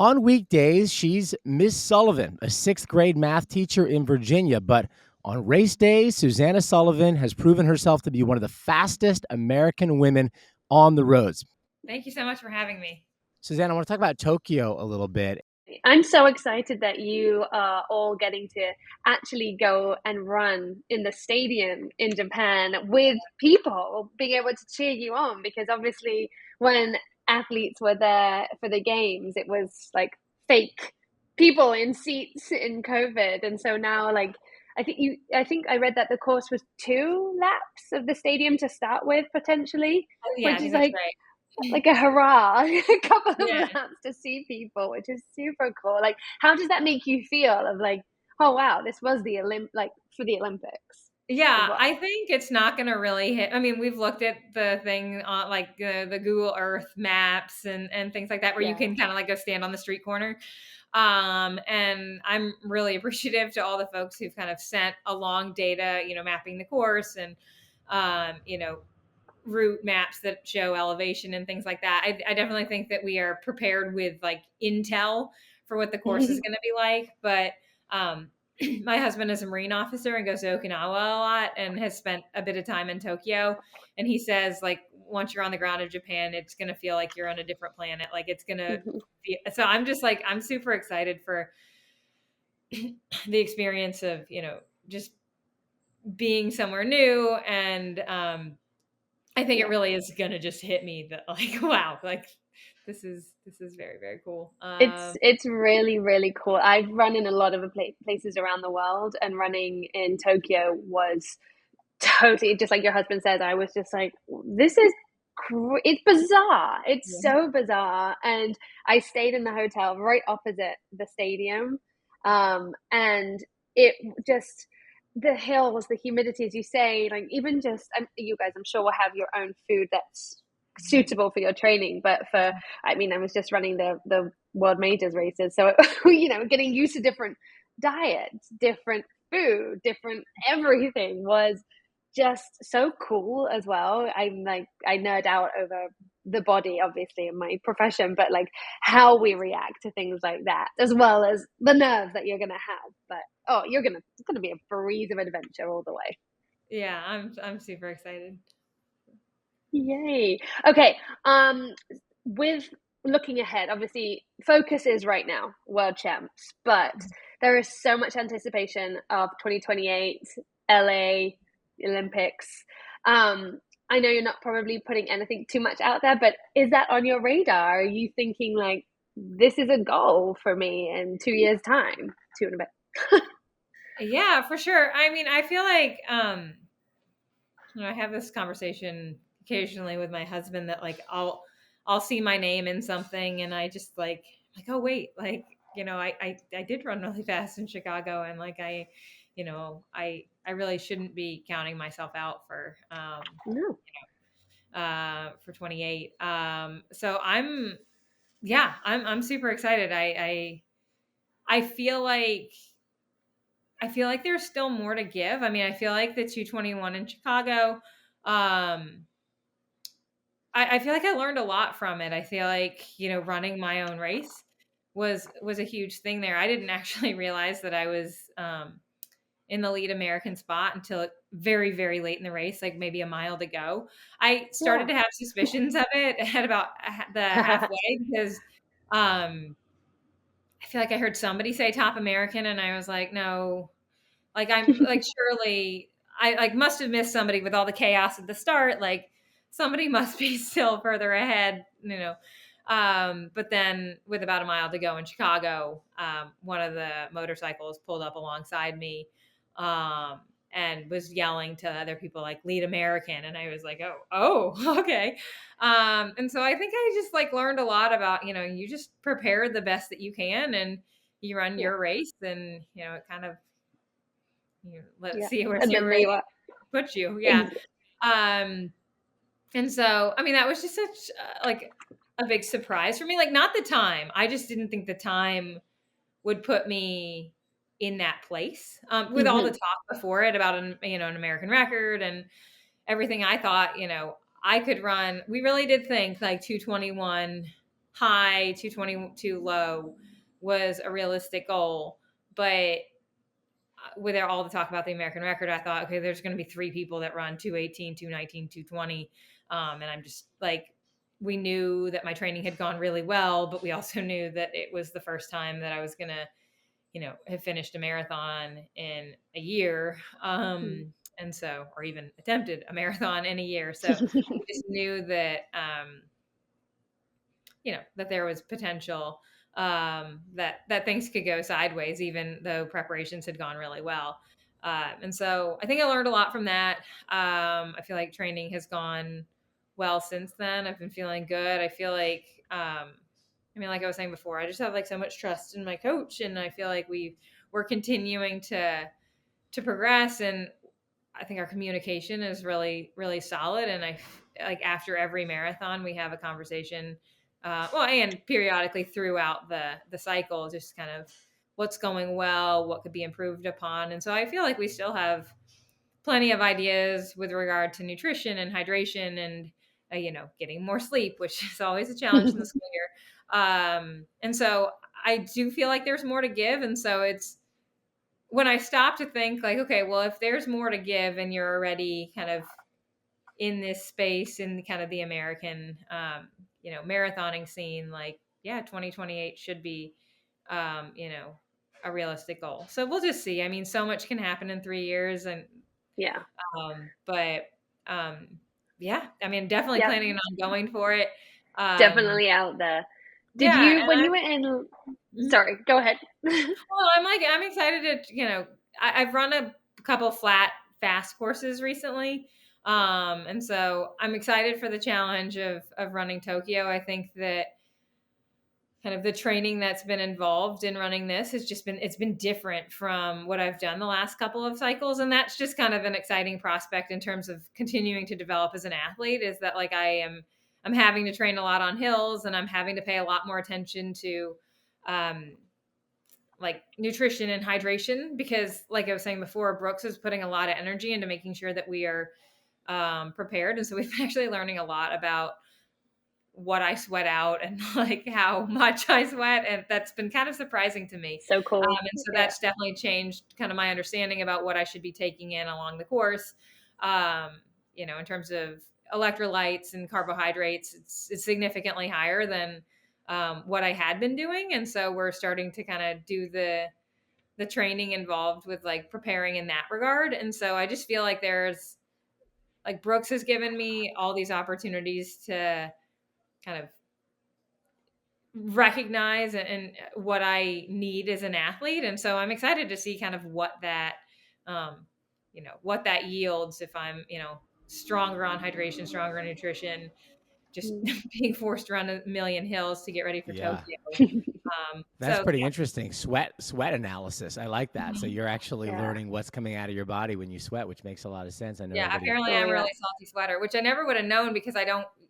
On weekdays, she's Miss Sullivan, a sixth grade math teacher in Virginia. But on race days, Susanna Sullivan has proven herself to be one of the fastest American women on the roads. Thank you so much for having me. Susanna, I want to talk about Tokyo a little bit. I'm so excited that you are all getting to actually go and run in the stadium in Japan with people being able to cheer you on, because obviously when athletes were there for the games, it was like fake people in seats in COVID. And so now, like, I think I read that the course was 2 laps of the stadium to start with, potentially, Oh, yeah, I which is think that's right. like a hurrah, a couple of Yeah. laps to see people, which is super cool. Like, how does that make you feel of like, oh wow, this was the like for the Olympics as Yeah, I well? think it's not going to really hit. I mean, we've looked at the thing on like the Google Earth maps and things like that, where you Yeah. can kind of like go stand on the street corner. And I'm really appreciative to all the folks who've kind of sent along data, mapping the course and, route maps that show elevation and things like that. I definitely think that we are prepared with like intel for what the course is going to be like. But um, my husband is a Marine officer and goes to Okinawa a lot and has spent a bit of time in Tokyo. And he says, like, once you're on the ground in Japan, it's going to feel like you're on a different planet. Like it's going to be. So I'm just like, I'm super excited for the experience of, just being somewhere new. And I think it Yeah. really is going to just hit me that like, wow, like this is very, very cool. It's really really cool. I've run in a lot of places around the world, and running in Tokyo was totally just like your husband says. I was just like, this is it's bizarre. It's Yeah. so bizarre. And I stayed in the hotel right opposite the stadium. And it just, the hills, the humidity, as you say, like even just, you guys, I'm sure will have your own food that's suitable for your training. But for, I mean, I was just running the world majors races. So, getting used to different diets, different food, different everything was just so cool as well. I'm like, I nerd out over the body, obviously, in my profession, but like how we react to things like that, as well as the nerves that you're gonna have. But it's gonna be a breeze of adventure all the way. Yeah, I'm super excited. Yay. Okay. With looking ahead, obviously, focus is right now world champs, but there is so much anticipation of 2028 LA Olympics. I know you're not probably putting anything too much out there, but is that on your radar? Are you thinking like, this is a goal for me in 2 years' time, two and a bit? Yeah, for sure. I mean, I feel like I have this conversation occasionally with my husband that like I'll see my name in something and I just like, oh wait, like, I did run really fast in Chicago and like I really shouldn't be counting myself out No. for 28. So I'm super excited. I feel like there's still more to give. I mean, I feel like the 221 in Chicago, um, I feel like I learned a lot from it. I feel like, running my own race was a huge thing there. I didn't actually realize that I was in the lead American spot until very, very late in the race, like maybe a mile to go. I started to have suspicions of it at about the Yeah. halfway because I feel like I heard somebody say top American and I was like, no, like I'm like surely I like must have missed somebody with all the chaos at the start. Like somebody must be still further ahead, But then with about a mile to go in Chicago, one of the motorcycles pulled up alongside me, um, and was yelling to other people like lead American. And I was like, oh, okay. And so I think I just like learned a lot about, you just prepare the best that you can and you run Yeah. your race and, it kind of, let's Yeah. see where And then there ready you are. to put you. Yeah. Um, and so, I mean, that was just such like a big surprise for me. Like not the time. I just didn't think the time would put me in that place. With all the Mhm. talk before it about an American record and everything, I thought, I could run. We really did think like 221 high, 222 low was a realistic goal. But with all the talk about the American record, I thought, okay, there's going to be 3 people that run 218, 219, 220. And I'm just like, we knew that my training had gone really well, but we also knew that it was the first time that I was going to, have finished a marathon in a year. And so, or even attempted a marathon in a year. So we just knew that, that there was potential, that things could go sideways, even though preparations had gone really well. And so I think I learned a lot from that. I feel like training has gone well since then. I've been feeling good. I feel like, like I was saying before, I just have like so much trust in my coach, and I feel like we're continuing to progress, and I think our communication is really, really solid. And like after every marathon, we have a conversation, and periodically throughout the cycle, just kind of what's going well, what could be improved upon. And so I feel like we still have plenty of ideas with regard to nutrition and hydration, and getting more sleep, which is always a challenge in the school year. And so I do feel like there's more to give. And so it's when I stop to think like, okay, well, if there's more to give and you're already kind of in this space in kind of the American, marathoning scene, like, yeah, 2028 should be, a realistic goal. So we'll just see. I mean, so much can happen in 3 years, and, Yeah. but, yeah, I mean, definitely Yep. planning on going for it. Definitely out there. Did Yeah. you, when you were in, sorry, go ahead. Well, I'm excited to, I've run a couple flat fast courses recently. And so I'm excited for the challenge of running Tokyo. I think that kind of the training that's been involved in running this it's been different from what I've done the last couple of cycles. And that's just kind of an exciting prospect in terms of continuing to develop as an athlete, is that like I'm having to train a lot on hills, and I'm having to pay a lot more attention to, like nutrition and hydration, because like I was saying before, Brooks is putting a lot of energy into making sure that we are prepared. And so we've been actually learning a lot about what I sweat out and like how much I sweat. And that's been kind of surprising to me. So cool. And so that's definitely changed kind of my understanding about what I should be taking in along the course. In terms of electrolytes and carbohydrates, it's significantly higher than what I had been doing. And so we're starting to kind of do the training involved with like preparing in that regard. And so I just feel like there's like Brooks has given me all these opportunities to kind of recognize and what I need as an athlete. And so I'm excited to see kind of what that, what that yields if I'm, stronger on hydration, stronger on nutrition, just being forced to run a million hills to get ready for Yeah. Tokyo. That's So pretty yeah. interesting. Sweat analysis. I like that. So you're actually Yeah. learning what's coming out of your body when you sweat, which makes a lot of sense. I know Yeah, everybody. apparently I'm a really salty sweater, which I never would have known because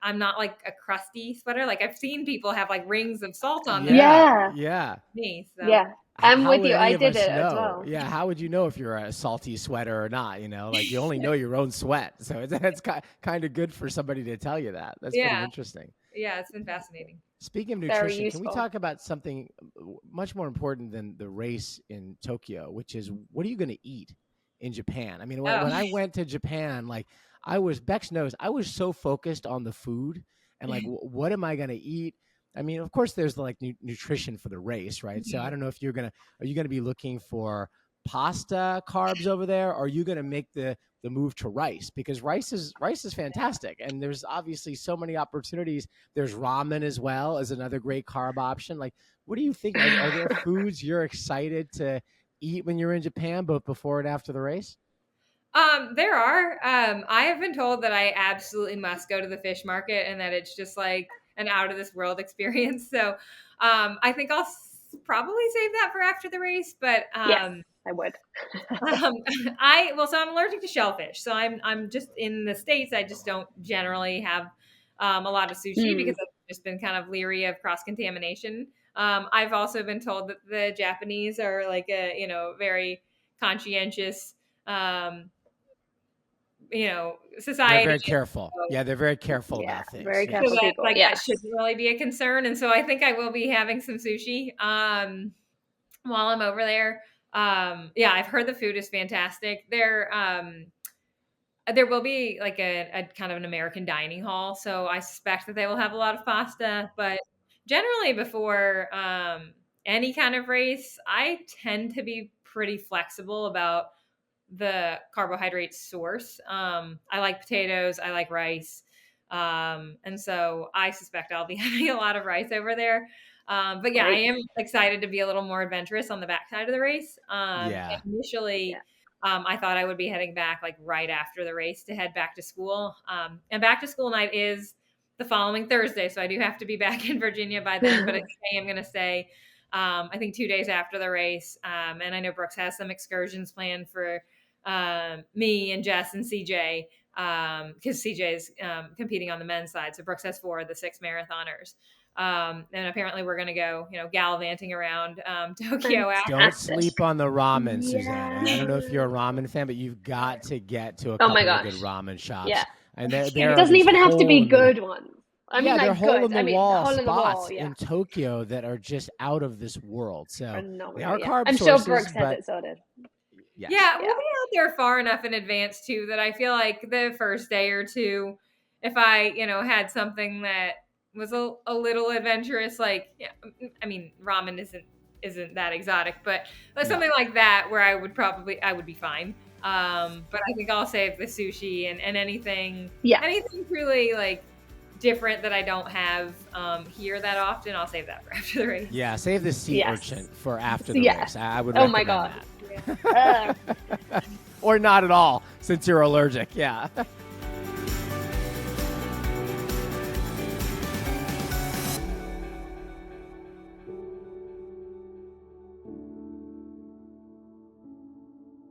I'm not like a crusty sweater. Like I've seen people have like rings of salt on them. Yeah. Yeah. Me, so Yeah. I'm How with would you. any I of did us it as know? well. Yeah, how would you know if you're a salty sweater or not? Like you only know your own sweat, so that's kind of good for somebody to tell you that. That's pretty yeah, interesting. yeah, it's been fascinating. Speaking of Very nutrition, can we useful. talk about something much more important than the race in Tokyo, which is what are you going to eat in Japan? I mean, when I went to Japan, like Bex knows, I was so focused on the food and like, what am I going to eat? I mean, of course, there's the like nutrition for the race, right? So I don't know if are you going to be looking for pasta carbs over there, or are you going to make the move to rice? Because rice is fantastic, and there's obviously so many opportunities. There's ramen as well as another great carb option. Like, what do you think? Are there foods you're excited to eat when you're in Japan, both before and after the race? There are. I have been told that I absolutely must go to the fish market and that it's just like an out of this world experience. So, I think I'll probably save that for after the race. But Yes, I would. so I'm allergic to shellfish. So I'm just in the States. I just don't generally have a lot of sushi because I've just been kind of leery of cross contamination. I've also been told that the Japanese are like a very conscientious society. They're very careful. Yeah, they're very careful Yeah, about things. very Yes. careful So that, people. like, that Yes. shouldn't really be a concern. And so I think I will be having some sushi while I'm over there. Yeah, I've heard the food is fantastic. There will be like a kind of an American dining hall, so I suspect that they will have a lot of pasta. But generally, before any kind of race, I tend to be pretty flexible about the carbohydrate source. I like potatoes, I like rice. And so I suspect I'll be having a lot of rice over there. But yeah, I Great. am excited to be a little more adventurous on the backside of the race. Yeah. Initially, Yeah. I thought I would be heading back like right after the race to head back to school. And back to school night is the following Thursday. So I do have to be back in Virginia by then, but I think I am going to stay, I think 2 days after the race. And I know Brooks has some excursions planned for me and Jess and CJ, because CJ is competing on the men's side. So Brooks has 4 of the 6 marathoners. And apparently we're going to go, gallivanting around Tokyo after. Don't sleep on the ramen, Yeah. Susanna. I don't know if you're a ramen fan, but you've got to get to a Oh my couple of gosh. good ramen shops. Yeah. And there It are doesn't these even have to be hole-in-the- good ones. I mean, yeah, they're like good. I mean, hole-in-the-wall hole in the wall. spots Yeah. in Tokyo that are just out of this world. So they Phenomenal. are Yeah. carb I'm sure sources, Brooks has but it sorted. yes. Yeah, Yeah. we'll be out there far enough in advance too that I feel like the first day or two, if I, had something that was a little adventurous, like, yeah, I mean, ramen isn't that exotic, but like No. something like that where I would be fine. But I think I'll save the sushi and anything Yeah. truly like different that I don't have here that often. I'll save that for after the race. Yeah, save the sea Yes. urchin for after the Yeah. race. I would Oh my recommend God. that. Or not at all, since you're allergic. Yeah.